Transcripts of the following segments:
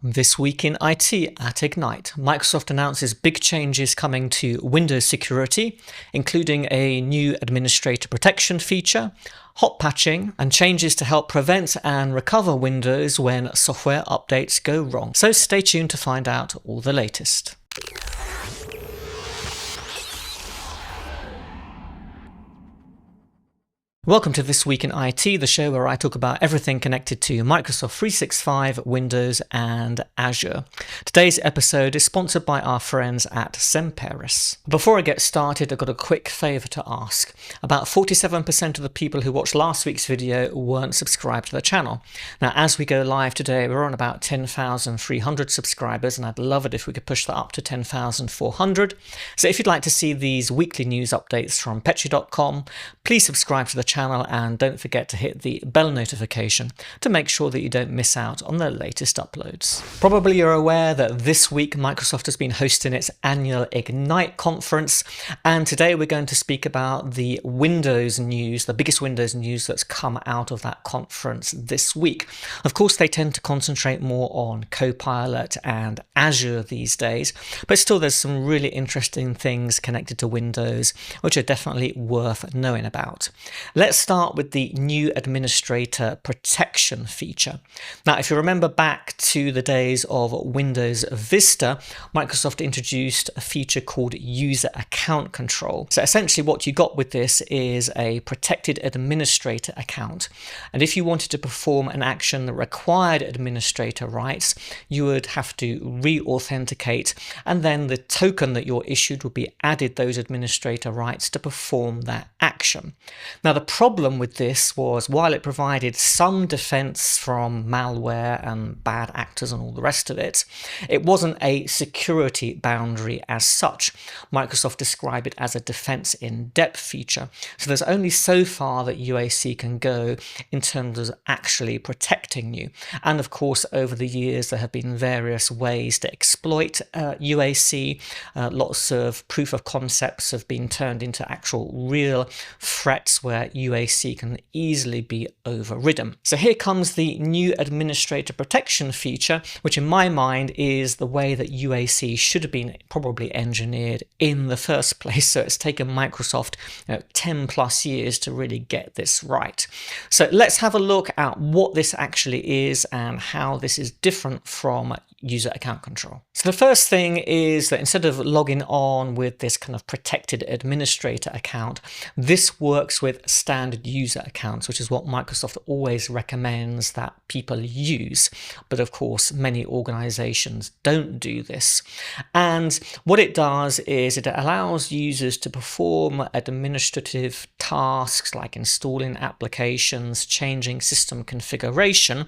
This week in IT at Ignite, Microsoft announces big changes coming to Windows security, including a new administrator protection feature, hotpatching, and changes to help prevent and recover Windows when software updates go wrong. So stay tuned to find out all the latest. Welcome to This Week in IT, the show where I talk about everything connected to Microsoft 365, Windows, and Azure. Today's episode is sponsored by our friends at Semperis. Before I get started, I've got a quick favour to ask. About 47% of the people who watched last week's video weren't subscribed to the channel. Now, as we go live today, we're on about 10,300 subscribers, and I'd love it if we could push that up to 10,400. So if you'd like to see these weekly news updates from petri.com, please subscribe to the channel and don't forget to hit the bell notification to make sure that you don't miss out on the latest uploads. Probably you're aware that this week Microsoft has been hosting its annual Ignite conference, and today we're going to speak about the Windows news, the biggest Windows news that's come out of that conference this week. Of course, they tend to concentrate more on Copilot and Azure these days, but still there's some really interesting things connected to Windows which are definitely worth knowing about. Let's start with the new administrator protection feature. Now, if you remember back to the days of Windows Vista, Microsoft introduced a feature called user account control. So essentially what you got with this is a protected administrator account. And if you wanted to perform an action that required administrator rights, you would have to re-authenticate, and then the token that you're issued would be added those administrator rights to perform that action. Now, the problem with this was, while it provided some defense from malware and bad actors and all the rest of it, it wasn't a security boundary as such. Microsoft described it as a defense in depth feature. So there's only so far that UAC can go in terms of actually protecting you. And of course, over the years, there have been various ways to exploit UAC. Lots of proof of concepts have been turned into actual real threats where UAC can easily be overridden. So here comes the new administrator protection feature, which in my mind is the way that UAC should have been probably engineered in the first place. So it's taken Microsoft 10 plus years to really get this right. So let's have a look at what this actually is and how this is different from user account control. So the first thing is that instead of logging on with this kind of protected administrator account, this works with standard user accounts, which is what Microsoft always recommends that people use. But of course, many organizations don't do this. And what it does is it allows users to perform administrative tasks like installing applications, changing system configuration,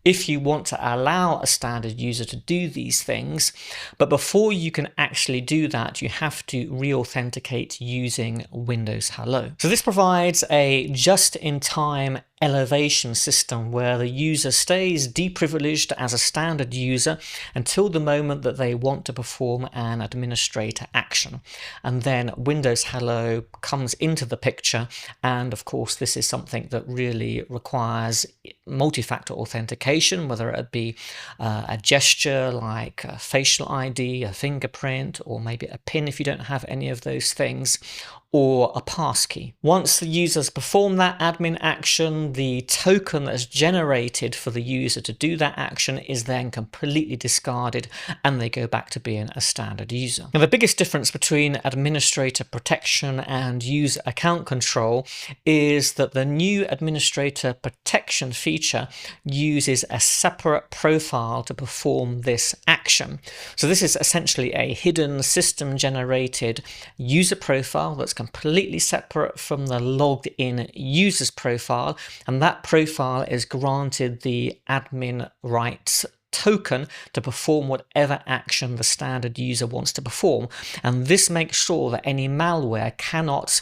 if you want to allow a standard user to do these things. But before you can actually do that, you have to re-authenticate using Windows Hello. So this provides a just-in-time elevation system where the user stays deprivileged as a standard user until the moment that they want to perform an administrator action. And then Windows Hello comes into the picture, and of course this is something that really requires multi-factor authentication, whether it be a gesture like a facial ID, a fingerprint, or maybe a PIN if you don't have any of those things, or a passkey. Once the users perform that admin action, the token that's generated for the user to do that action is then completely discarded and they go back to being a standard user. Now, the biggest difference between administrator protection and user account control is that the new administrator protection feature uses a separate profile to perform this action. So this is essentially a hidden system generated user profile that's completely separate from the logged in user's profile, and that profile is granted the admin rights token to perform whatever action the standard user wants to perform. And this makes sure that any malware cannot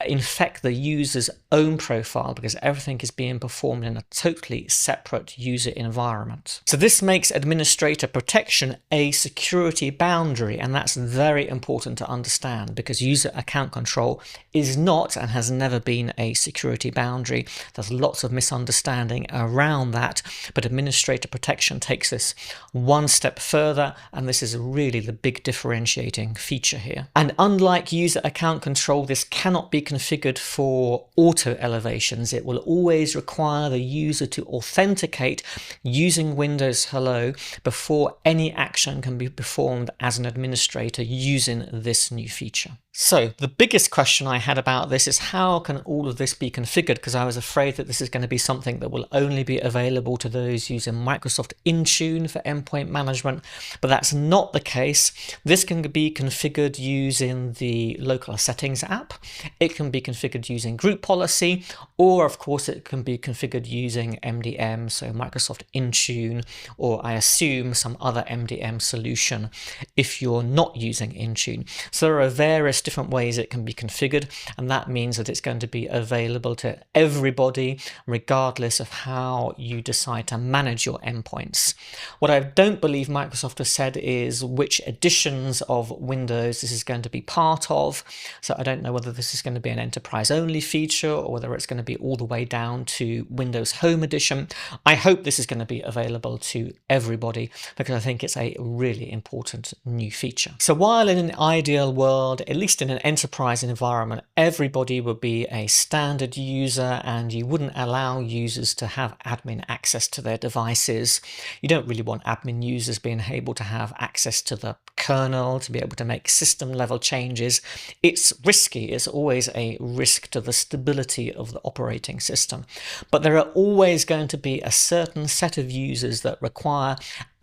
infect the user's own profile because everything is being performed in a totally separate user environment. So this makes administrator protection a security boundary, and that's very important to understand because user account control is not and has never been a security boundary. There's lots of misunderstanding around that, but administrator protection takes this one step further, and this is really the big differentiating feature here. And unlike user account control, this cannot be configured for auto elevations. It will always require the user to authenticate using Windows Hello before any action can be performed as an administrator using this new feature. So the biggest question I had about this is how can all of this be configured, because I was afraid that this is going to be something that will only be available to those using Microsoft Intune for endpoint management, but that's not the case. This can be configured using the local settings app. It can be configured using group policy, or of course it can be configured using MDM, so Microsoft Intune, or I assume some other MDM solution if you're not using Intune. So there are various different ways it can be configured, and that means that it's going to be available to everybody regardless of how you decide to manage your endpoints. What I don't believe Microsoft has said is which editions of Windows this is going to be part of, so I don't know whether this is going to be an enterprise only feature or whether it's going to be all the way down to Windows Home Edition. I hope this is going to be available to everybody because I think it's a really important new feature. So while in an ideal world, at least in an enterprise environment, everybody would be a standard user and you wouldn't allow users to have admin access to their devices. You don't really want admin users being able to have access to the kernel, to be able to make system level changes. It's risky. It's always a risk to the stability of the operating system. But there are always going to be a certain set of users that require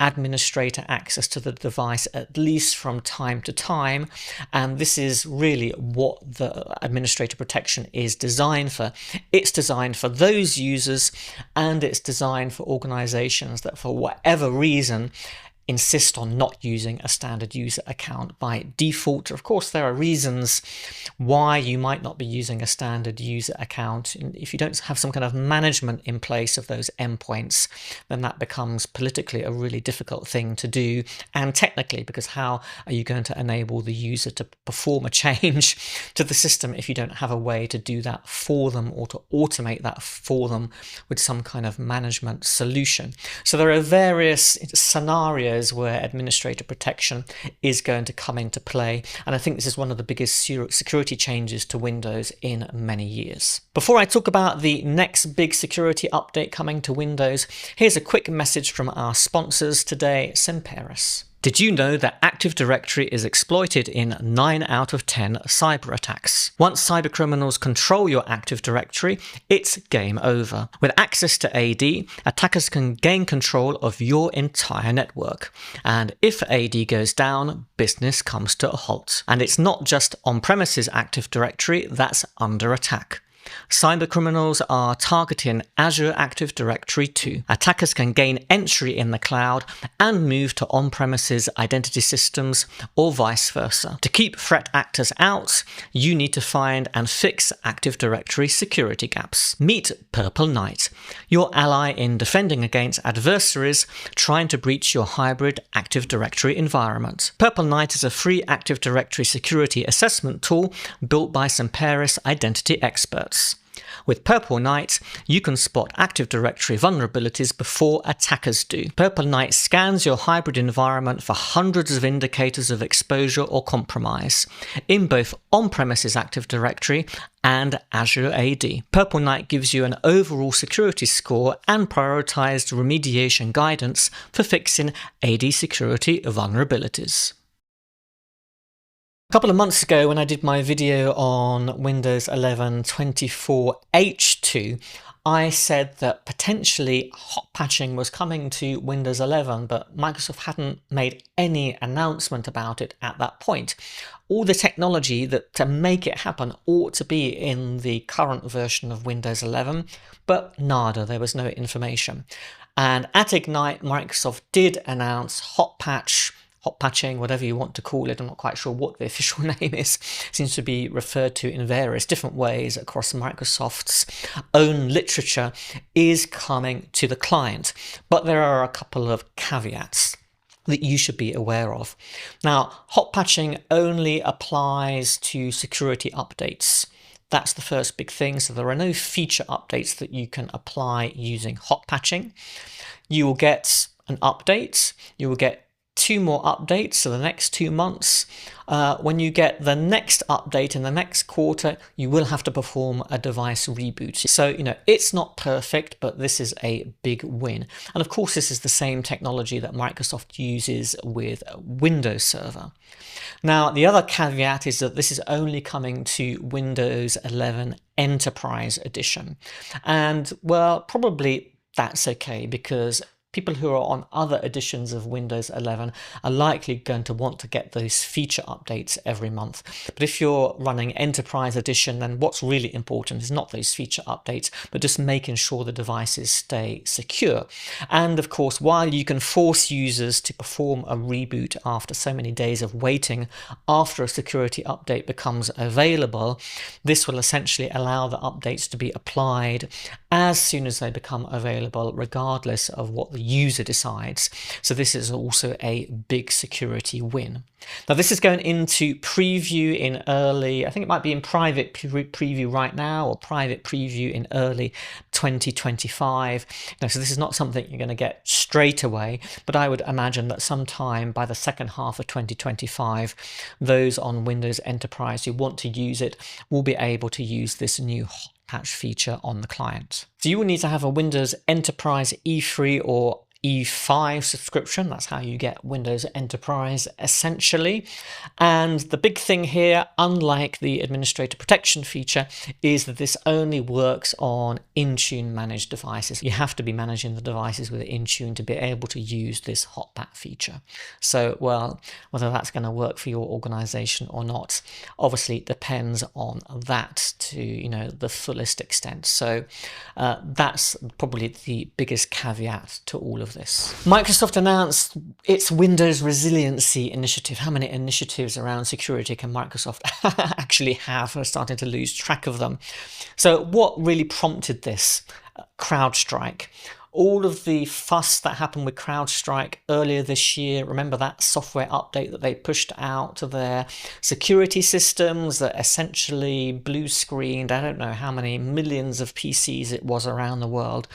administrator access to the device at least from time to time, and this is really what the administrator protection is designed for. It's designed for those users, and it's designed for organizations that for whatever reason insist on not using a standard user account by default. Of course, there are reasons why you might not be using a standard user account. If you don't have some kind of management in place of those endpoints, then that becomes politically a really difficult thing to do, and technically, because how are you going to enable the user to perform a change to the system if you don't have a way to do that for them or to automate that for them with some kind of management solution? So there are various scenarios where administrator protection is going to come into play, and I think this is one of the biggest security changes to Windows in many years. Before I talk about the next big security update coming to Windows, here's a quick message from our sponsors today, Semperis. Did you know that Active Directory is exploited in 9 out of 10 cyber attacks? Once cybercriminals control your Active Directory, it's game over. With access to AD, attackers can gain control of your entire network. And if AD goes down, business comes to a halt. And it's not just on-premises Active Directory that's under attack. Cybercriminals are targeting Azure Active Directory too. Attackers can gain entry in the cloud and move to on-premises identity systems or vice versa. To keep threat actors out, you need to find and fix Active Directory security gaps. Meet Purple Knight, your ally in defending against adversaries trying to breach your hybrid Active Directory environment. Purple Knight is a free Active Directory security assessment tool built by Semperis identity experts. With Purple Knight, you can spot Active Directory vulnerabilities before attackers do. Purple Knight scans your hybrid environment for hundreds of indicators of exposure or compromise in both on-premises Active Directory and Azure AD. Purple Knight gives you an overall security score and prioritized remediation guidance for fixing AD security vulnerabilities. A couple of months ago, when I did my video on Windows 11 24H2, I said that potentially Hotpatching was coming to Windows 11, but Microsoft hadn't made any announcement about it at that point. All the technology that to make it happen ought to be in the current version of Windows 11, but nada, there was no information. And at Ignite, Microsoft did announce Hotpatch hot patching, whatever you want to call it. I'm not quite sure what the official name is. It seems to be referred to in various different ways across Microsoft's own literature, is coming to the client. But there are a couple of caveats that you should be aware of. Now, hot patching only applies to security updates. That's the first big thing. So there are no feature updates that you can apply using hot patching. You will get an update. You will get 2 more updates, so the next 2 months. When you get the next update in the next quarter, you will have to perform a device reboot. So, it's not perfect, but this is a big win. And of course, this is the same technology that Microsoft uses with Windows Server. Now, the other caveat is that this is only coming to Windows 11 Enterprise Edition. And, well, probably that's okay, because people who are on other editions of Windows 11 are likely going to want to get those feature updates every month. But if you're running Enterprise Edition, then what's really important is not those feature updates, but just making sure the devices stay secure. And of course, while you can force users to perform a reboot after so many days of waiting after a security update becomes available, this will essentially allow the updates to be applied as soon as they become available, regardless of what the user decides. So this is also a big security win. Now, this is going into preview in early, I think it might be in private preview right now, or private preview in early 2025. Now, so this is not something you're going to get straight away, but I would imagine that sometime by the second half of 2025, those on Windows Enterprise who want to use it will be able to use this new patch feature on the client. So you will need to have a Windows Enterprise E3 or E5 subscription. That's how you get Windows Enterprise essentially. And the big thing here, unlike the administrator protection feature, is that this only works on Intune managed devices. You have to be managing the devices with Intune to be able to use this Hotpatch feature. So, well, whether that's going to work for your organization or not, obviously it depends on that to, the fullest extent. So that's probably the biggest caveat to all of this. Microsoft announced its Windows Resiliency initiative. How many initiatives around security can Microsoft actually have? We're starting to lose track of them. So what really prompted this? CrowdStrike. All of the fuss that happened with CrowdStrike earlier this year, remember that software update that they pushed out to their security systems that essentially blue screened, I don't know how many millions of PCs it was around the world.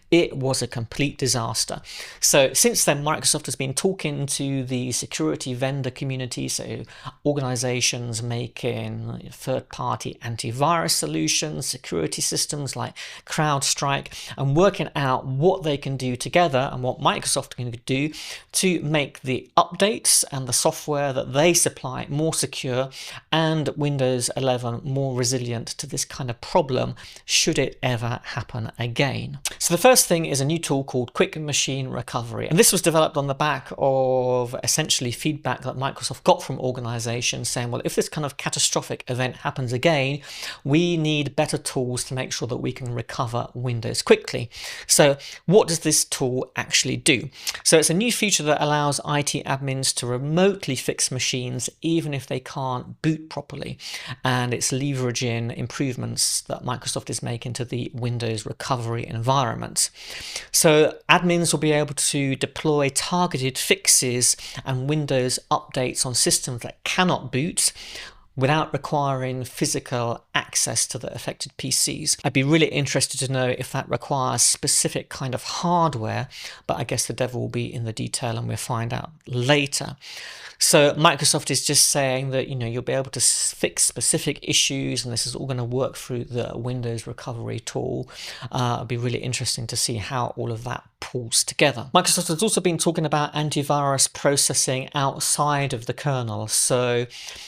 It was a complete disaster. So since then, Microsoft has been talking to the security vendor community, so organizations making third-party antivirus solutions, security systems like CrowdStrike, and working out what they can do together and what Microsoft can do to make the updates and the software that they supply more secure and Windows 11 more resilient to this kind of problem should it ever happen again. So the first thing is a new tool called Quick Machine Recovery, and this was developed on the back of essentially feedback that Microsoft got from organizations saying, well, if this kind of catastrophic event happens again, we need better tools to make sure that we can recover Windows quickly. So what does this tool actually do? So it's a new feature that allows IT admins to remotely fix machines even if they can't boot properly, and it's leveraging improvements that Microsoft is making to the Windows recovery environment. So admins will be able to deploy targeted fixes and Windows updates on systems that cannot boot without requiring physical access to the affected PCs. I'd be really interested to know if that requires specific kind of hardware, but I guess the devil will be in the detail and we'll find out later. So Microsoft is just saying that, you'll be able to fix specific issues, and this is all going to work through the Windows recovery tool. It'll be really interesting to see how all of that pulls together. Microsoft has also been talking about antivirus processing outside of the kernel. So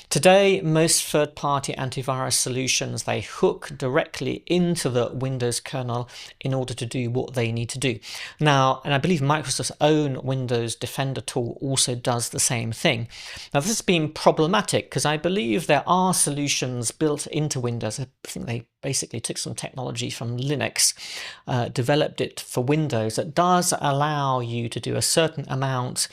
today, most third-party antivirus solutions, they hook directly into the Windows kernel in order to do what they need to do. Now, and I believe Microsoft's own Windows Defender tool also does the same thing. Now, this has been problematic because I believe there are solutions built into Windows. I think they basically took some technology from Linux, developed it for Windows that does allow you to do a certain amount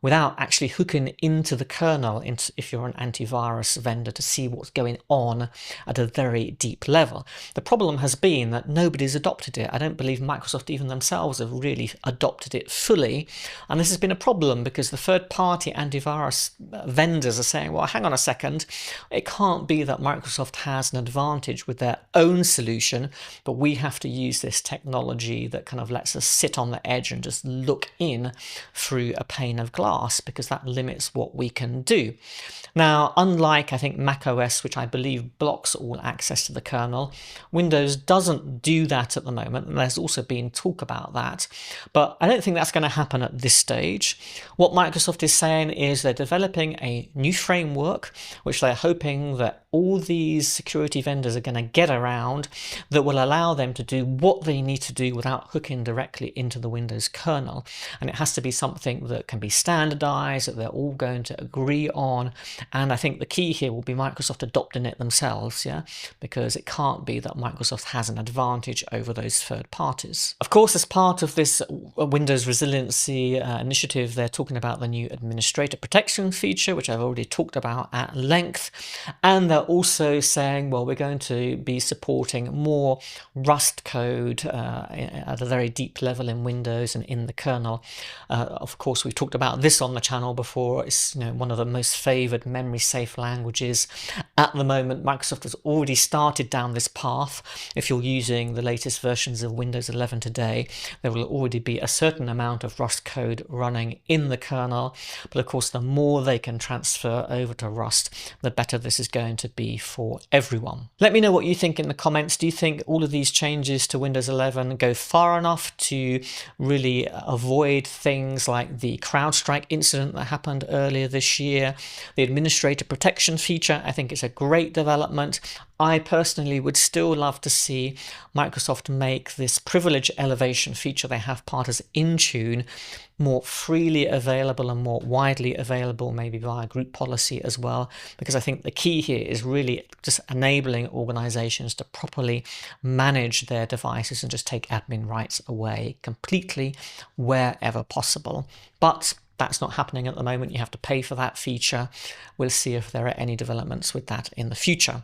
without actually hooking into the kernel if you're an antivirus vendor to see what's going on at a very deep level. The problem has been that nobody's adopted it. I don't believe Microsoft even themselves have really adopted it fully, and this has been a problem because the third-party antivirus vendors are saying, well, hang on a second, it can't be that Microsoft has an advantage with their own solution, but we have to use this technology that kind of lets us sit on the edge and just look in through a pane of glass, because that limits what we can do. Now, unlike, I think, macOS, which I believe blocks all access to the kernel, Windows doesn't do that at the moment, and there's also been talk about that, but I don't think that's going to happen at this stage. What Microsoft is saying is they're developing a new framework, which they're hoping that all these security vendors are going to get around, that will allow them to do what they need to do without hooking directly into the Windows kernel. And it has to be something that can be standardized, that they're all going to agree on. And I think the key here will be Microsoft adopting it themselves, yeah, because it can't be that Microsoft has an advantage over those third parties. Of course, as part of this Windows Resiliency initiative, they're talking about the new administrator protection feature, which I've already talked about at length. And they're also saying, well, we're going to be supporting more Rust code at a very deep level in Windows and in the kernel. Of course, we've talked about this on the channel before. It's one of the most favored memory-safe languages. At the moment, Microsoft has already started down this path. If you're using the latest versions of Windows 11 today, there will already be a certain amount of Rust code running in the kernel. But of course, the more they can transfer over to Rust, the better this is going to be for everyone. Let me know what you think in the comments. Do you think all of these changes to Windows 11 go far enough to really avoid things like the CrowdStrike incident that happened earlier this year? The administrator protection feature, I think it's a great development. I personally would still love to see Microsoft make this privilege elevation feature they have part as Intune more freely available and more widely available, maybe via group policy as well, because I think the key here is really just enabling organizations to properly manage their devices and just take admin rights away completely wherever possible. But that's not happening at the moment. You have to pay for that feature. We'll see if there are any developments with that in the future.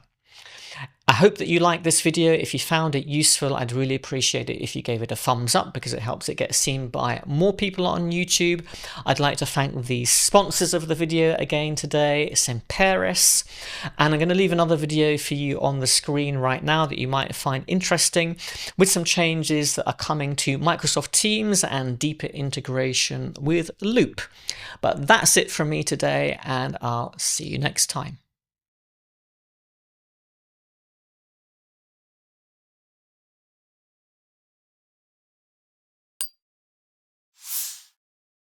I hope that you liked this video. If you found it useful, I'd really appreciate it if you gave it a thumbs up, because it helps it get seen by more people on YouTube. I'd like to thank the sponsors of the video again today, Semperis, and I'm going to leave another video for you on the screen right now that you might find interesting, with some changes that are coming to Microsoft Teams and deeper integration with Loop. But that's it from me today, and I'll see you next time.